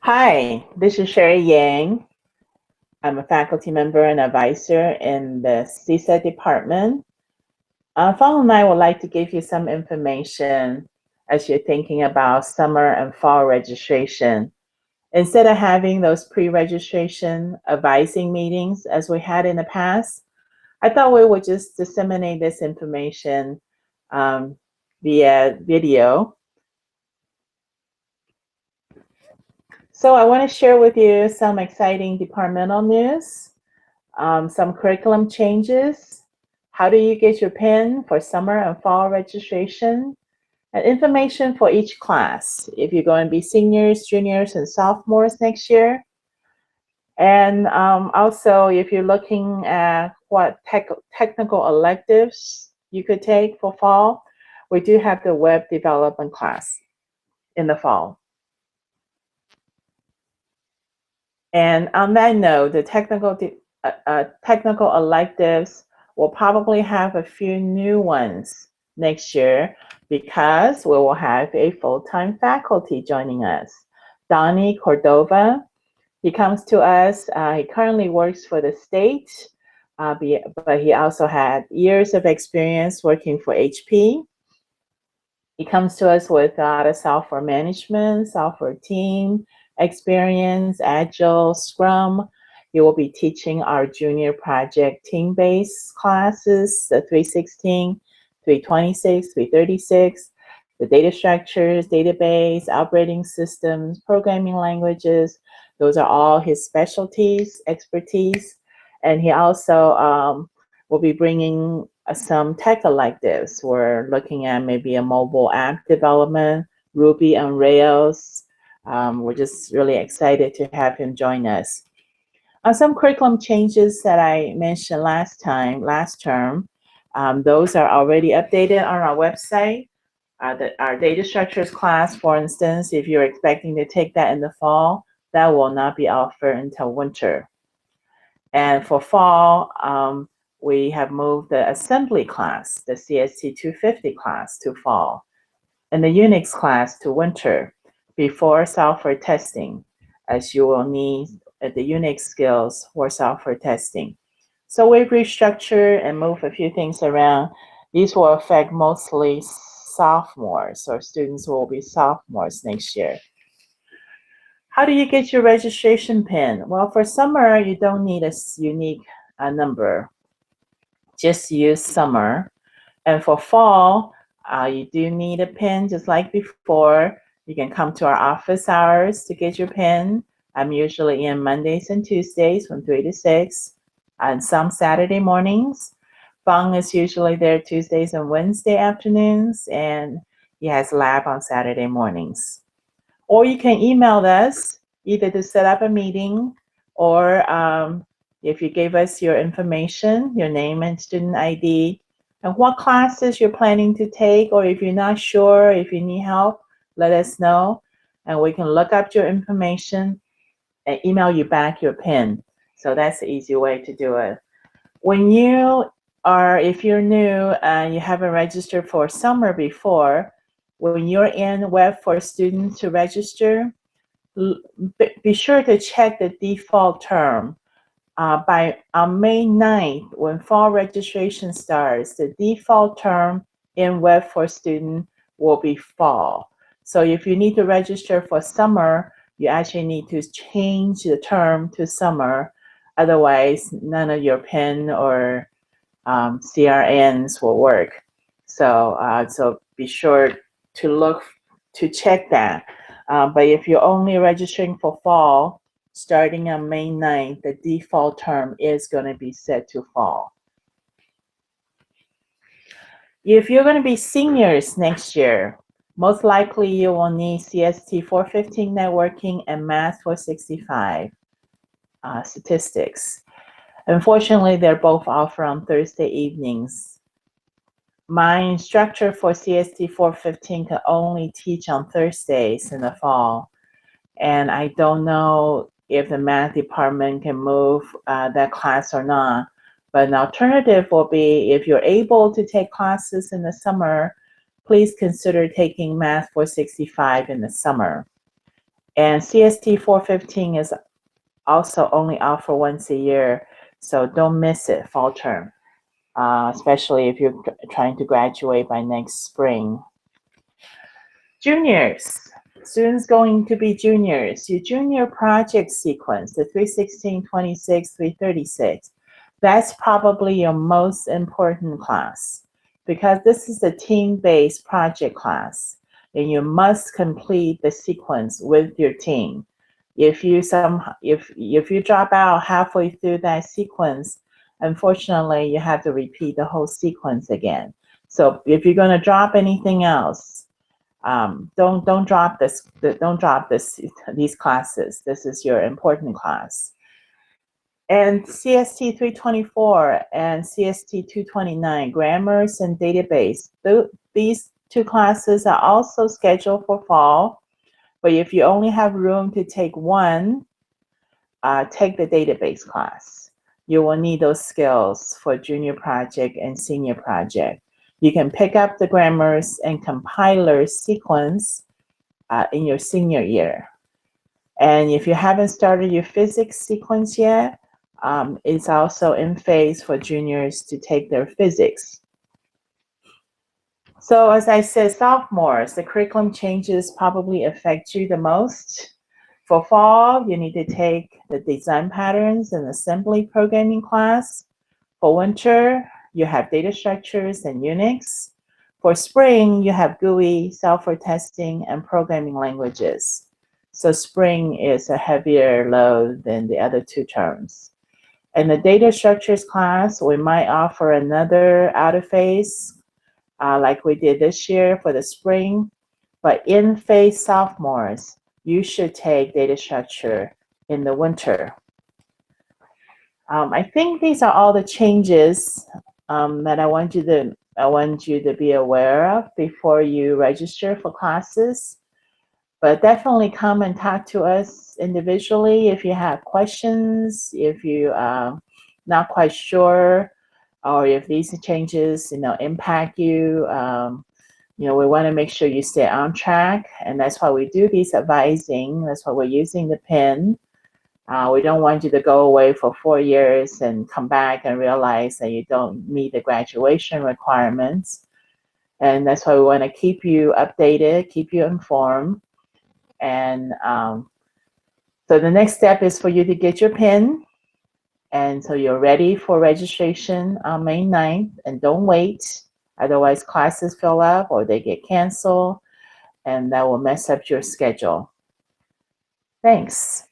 Hi, this is Sherry Yang. I'm a faculty member and advisor in the CSET department. Fong and I would like to give you some information as you're thinking about summer and fall registration. Instead of having those pre-registration advising meetings as we had in the past, I thought we would just disseminate this information via video. So I want to share with you some exciting departmental news, some curriculum changes, how do you get your PIN for summer and fall registration, and information for each class, if you're going to be seniors, juniors, and sophomores next year. And also, if you're looking at what technical electives you could take for fall, we do have the web development class in the fall. And on that note, the technical electives will probably have a few new ones next year because we will have a full-time faculty joining us. Donnie Cordova, he comes to us, he currently works for the state, but he also had years of experience working for HP. He comes to us with a lot of software management, software team experience, Agile, Scrum. He will be teaching our junior project team-based classes, the 316, 326, 336, the data structures, database, operating systems, programming languages. Those are all his specialties, expertise. And he also will be bringing some tech electives. We're looking at maybe a mobile app development, Ruby on Rails. We're just really excited to have him join us. Some curriculum changes that I mentioned last term, those are already updated on our website. Our data structures class, for instance, if you're expecting to take that in the fall, that will not be offered until winter. And for fall, we have moved the assembly class, the CST 250 class, to fall, and the Unix class to winter before software testing, as you will need the Unix skills for software testing. So we've restructured and moved a few things around. These will affect mostly sophomores, or students who will be sophomores next year. How do you get your registration PIN? Well, for summer, you don't need a unique number. Just use summer. And for fall, you do need a PIN just like before. You can come to our office hours to get your PIN. I'm usually in Mondays and Tuesdays from 3 to 6, and some Saturday mornings. Fong is usually there Tuesdays and Wednesday afternoons, and he has lab on Saturday mornings. Or you can email us either to set up a meeting, or if you gave us your information, your name and student ID, and what classes you're planning to take, or if you're not sure, if you need help, let us know, and we can look up your information and email you back your PIN. So that's the easy way to do it. If you're new and you haven't registered for summer before, when you're in Web for Students to register, be sure to check the default term. On May 9th, when fall registration starts, the default term in Web for Student will be fall. So if you need to register for summer, you actually need to change the term to summer. Otherwise, none of your PIN or CRNs will work. So be sure to check that. But if you're only registering for fall, starting on May 9th, the default term is going to be set to fall. If you're going to be seniors next year, most likely you will need CST 415 networking and Math 465 statistics. Unfortunately, they're both offered on Thursday evenings. My instructor for CST 415 can only teach on Thursdays in the fall, and I don't know if the math department can move that class or not. But an alternative will be, if you're able to take classes in the summer, please consider taking Math 465 in the summer. And CST 415 is also only offered once a year, so don't miss it, fall term, especially if you're trying to graduate by next spring. Juniors, students going to be juniors. Your junior project sequence, the 316, 26, 336, that's probably your most important class because this is a team-based project class and you must complete the sequence with your team. If you drop out halfway through that sequence, unfortunately you have to repeat the whole sequence again. So if you're going to drop anything else, don't drop this. Don't drop these classes. This is your important class. And CST 324 and CST 229, grammars and database. These two classes are also scheduled for fall, but if you only have room to take one, take the database class. You will need those skills for junior project and senior project. You can pick up the grammars and compiler sequence in your senior year. And if you haven't started your physics sequence yet, it's also in phase for juniors to take their physics. So as I said, sophomores, the curriculum changes probably affect you the most. For fall, you need to take the design patterns and assembly programming class. For winter, you have data structures and Unix. For spring, you have GUI, software testing, and programming languages. So spring is a heavier load than the other two terms. In the data structures class, we might offer another outer phase like we did this year for the spring. But in phase sophomores, you should take data structure in the winter. I think these are all the changes that I want you to be aware of before you register for classes. But definitely come and talk to us individually if you have questions, if you not quite sure, or if these changes impact you. We want to make sure you stay on track, and that's why we do these advising. That's why we're using the PIN. We don't want you to go away for 4 years and come back and realize that you don't meet the graduation requirements. And that's why we want to keep you updated, keep you informed. And so the next step is for you to get your PIN. And so you're ready for registration on May 9th. And don't wait. Otherwise, classes fill up or they get canceled. And that will mess up your schedule. Thanks.